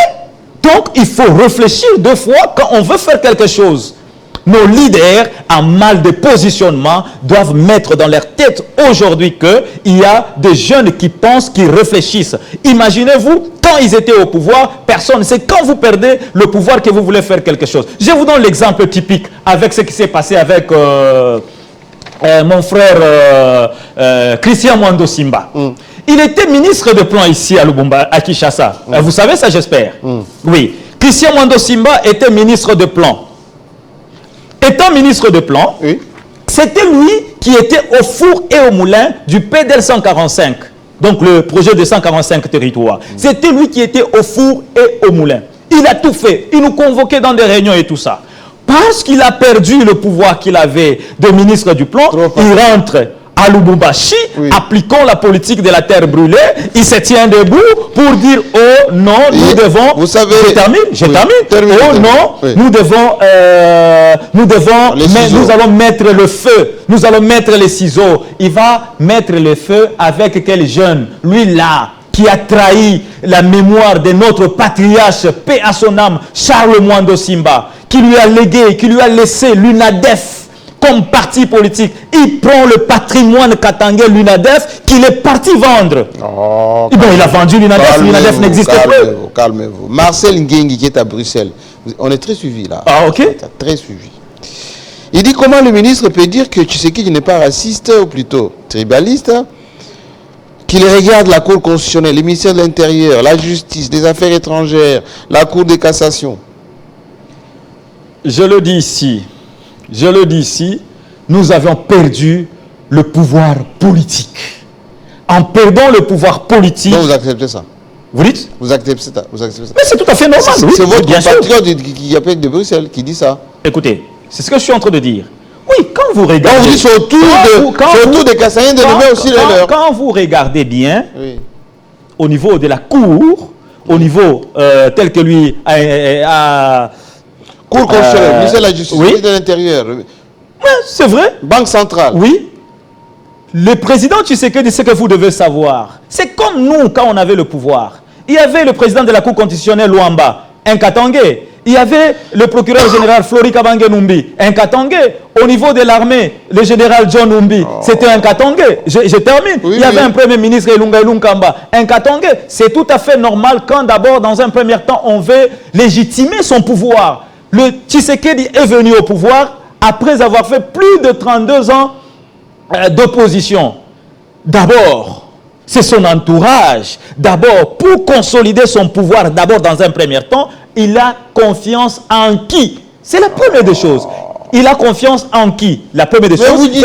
Donc, il faut réfléchir 2 fois quand on veut faire quelque chose. Nos leaders, en mal de positionnement, doivent mettre dans leur tête aujourd'hui qu'il y a des jeunes qui pensent, qui réfléchissent. Imaginez-vous, quand ils étaient au pouvoir, personne. C'est quand vous perdez le pouvoir que vous voulez faire quelque chose. Je vous donne l'exemple typique avec ce qui s'est passé avec mon frère Christian Mwando Simba. Il était ministre de plan ici à Lubumba, à Kinshasa. Vous savez ça, j'espère. Oui. Christian Mwando Simba était ministre de plan. Étant ministre de plan, c'était lui qui était au four et au moulin du PDL 145. Donc le projet de 145 territoires. C'était lui qui était au four et au moulin. Il a tout fait. Il nous convoquait dans des réunions et tout ça. Parce qu'il a perdu le pouvoir qu'il avait de ministre du plan, il rentre à Lubumbashi, appliquons la politique de la terre brûlée, il se tient debout pour dire « Oh non, nous devons... » Vous savez... Je termine. Oh non, nous devons... nous allons mettre le feu. Nous allons mettre les ciseaux. Il va mettre le feu avec quel jeune? Lui là, qui a trahi la mémoire de notre patriarche, paix à son âme, Charles Mwando Simba, qui lui a légué, qui lui a laissé l'UNADEF comme parti politique. Il prend le patrimoine katangais, l'UNADEF, qu'il est parti vendre. Et bien, il a vendu l'UNADEF, l'UNADEF n'existe plus. Calmez-vous. Marcel Nguyengi qui est à Bruxelles. On est très suivi là. Ah, ok. Très suivi. Il dit comment le ministre peut dire que Tshisekedi n'est pas raciste, ou plutôt tribaliste, qu'il regarde la Cour constitutionnelle, le ministère de l'Intérieur, la justice, les affaires étrangères, la Cour de cassation. Je le dis ici, nous avons perdu le pouvoir politique. En perdant le pouvoir politique... Donc vous acceptez ça? Vous dites? Vous acceptez ça? Mais c'est tout à fait normal. C'est votre compatriote qui appelle de Bruxelles qui dit ça. Écoutez, c'est ce que je suis en train de dire. Oui, quand vous regardez... Donc vous dites surtout des Kassaïens de nommer aussi les leurs. Quand vous regardez bien, au niveau de la Cour, au niveau tel que lui a... Cour constitutionnelle, ministère de la Justice, ministère de l'Intérieur. C'est vrai. Banque centrale. Oui. Le président Tshisekedi, ce que vous devez savoir, c'est comme nous, quand on avait le pouvoir. Il y avait le président de la Cour constitutionnelle, Luamba, un Katangais. Il y avait le procureur général Flori Kabange Numbi, un Katangais. Au niveau de l'armée, le général John Numbi, c'était un Katangais. Je termine. Il y avait un premier ministre, Elunga Elunkamba, un Katangais. C'est tout à fait normal quand d'abord, dans un premier temps, on veut légitimer son pouvoir. Le Tshisekedi est venu au pouvoir après avoir fait plus de 32 ans d'opposition. D'abord, c'est son entourage. D'abord, pour consolider son pouvoir, d'abord dans un premier temps, il a confiance en qui? C'est la première des choses. Il a confiance en qui? La première des choses. Et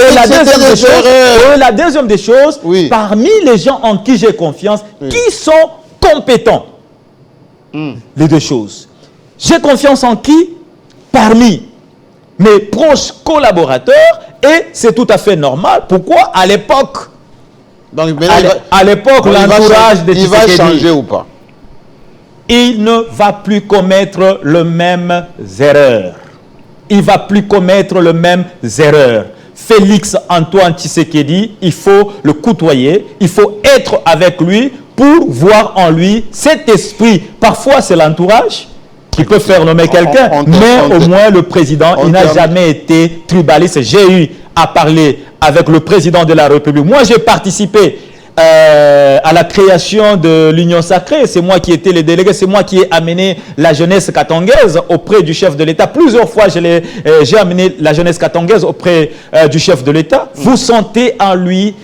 la deuxième des choses, parmi les gens en qui j'ai confiance, qui sont compétents? Les deux choses. J'ai confiance en qui? Parmi mes proches collaborateurs, et c'est tout à fait normal. Pourquoi? À l'époque, l'entourage de Tshisekedi, il va changer ou pas? Il ne va plus commettre les mêmes erreurs. Il ne va plus commettre les mêmes erreurs. Félix Antoine Tshisekedi, il faut le côtoyer, il faut être avec lui pour voir en lui cet esprit. Parfois, c'est l'entourage qui peut faire nommer quelqu'un, mais au moins le président, il n'a jamais été tribaliste. J'ai eu à parler avec le président de la République. Moi, j'ai participé à la création de l'Union Sacrée. C'est moi qui étais le délégué, c'est moi qui ai amené la jeunesse katongaise auprès du chef de l'État. Plusieurs fois, j'ai amené la jeunesse katongaise auprès du chef de l'État. Vous sentez en lui,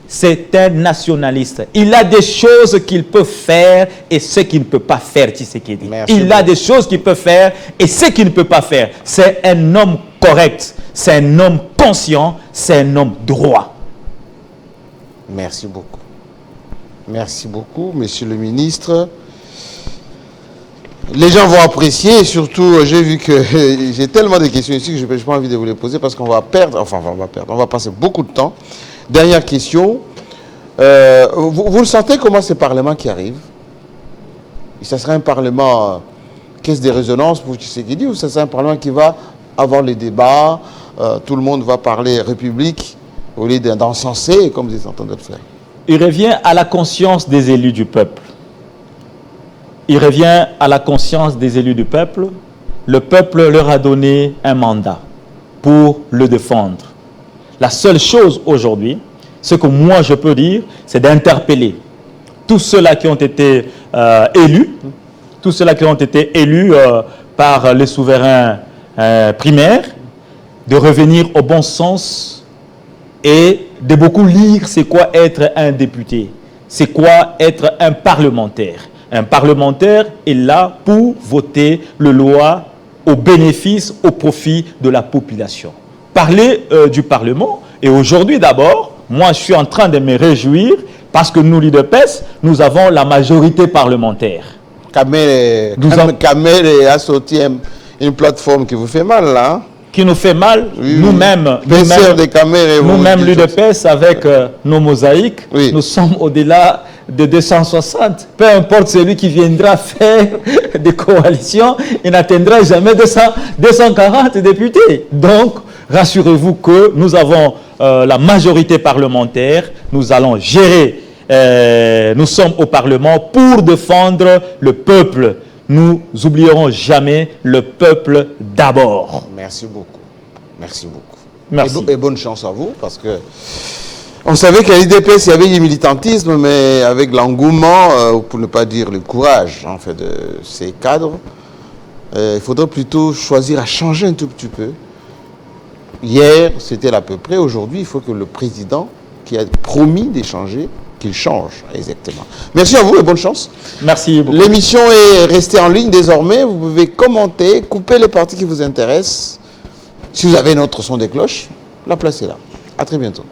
c'est un nationaliste. Il a des choses qu'il peut faire et ce qu'il ne peut pas faire, Tshisekedi. Il a des choses qu'il peut faire et ce qu'il ne peut pas faire. C'est un homme correct, c'est un homme conscient, c'est un homme droit. Merci beaucoup. Merci beaucoup, monsieur le ministre. Les gens vont apprécier, et surtout, j'ai vu que j'ai tellement de questions ici que je n'ai pas envie de vous les poser parce qu'on va perdre, on va passer beaucoup de temps. Dernière question. Vous le sentez comment ce Parlement qui arrive? Ça sera un Parlement caisse de résonance pour Tshisekedi ou ça sera un Parlement qui va avoir les débats, tout le monde va parler République au lieu d'encenser comme vous êtes en train de le faire? Il revient à la conscience des élus du peuple. Il revient à la conscience des élus du peuple. Le peuple leur a donné un mandat pour le défendre. La seule chose aujourd'hui, ce que moi je peux dire, c'est d'interpeller tous ceux-là qui ont été élus, tous ceux-là qui ont été élus par les souverains primaires, de revenir au bon sens et de beaucoup lire c'est quoi être un député, c'est quoi être un parlementaire. Un parlementaire est là pour voter les lois au bénéfice, au profit de la population. Parler du Parlement, et aujourd'hui d'abord, moi je suis en train de me réjouir parce que nous, l'UDPS, nous avons la majorité parlementaire. Kamel a sorti une plateforme qui vous fait mal là, hein? Qui nous fait mal, oui, nous-mêmes, l'UDPS, avec nos mosaïques, oui, nous sommes au-delà de 260. Peu importe celui qui viendra faire des coalitions, il n'atteindra jamais 240 députés. Donc, rassurez-vous que nous avons la majorité parlementaire, nous allons gérer, nous sommes au Parlement pour défendre le peuple. Nous n'oublierons jamais le peuple d'abord. Merci beaucoup. Merci beaucoup. Merci. Et bonne chance à vous, parce que on savait qu'à l'UDPS, il y avait du militantisme, mais avec l'engouement, pour ne pas dire le courage, en fait, de ces cadres, il faudrait plutôt choisir à changer un tout petit peu. Hier, c'était à peu près. Aujourd'hui, il faut que le président, qui a promis d'échanger, qu'il change, exactement. Merci à vous et bonne chance. Merci beaucoup. L'émission est restée en ligne désormais. Vous pouvez commenter, couper les parties qui vous intéressent. Si vous avez notre son des cloches, la place est là. À très bientôt.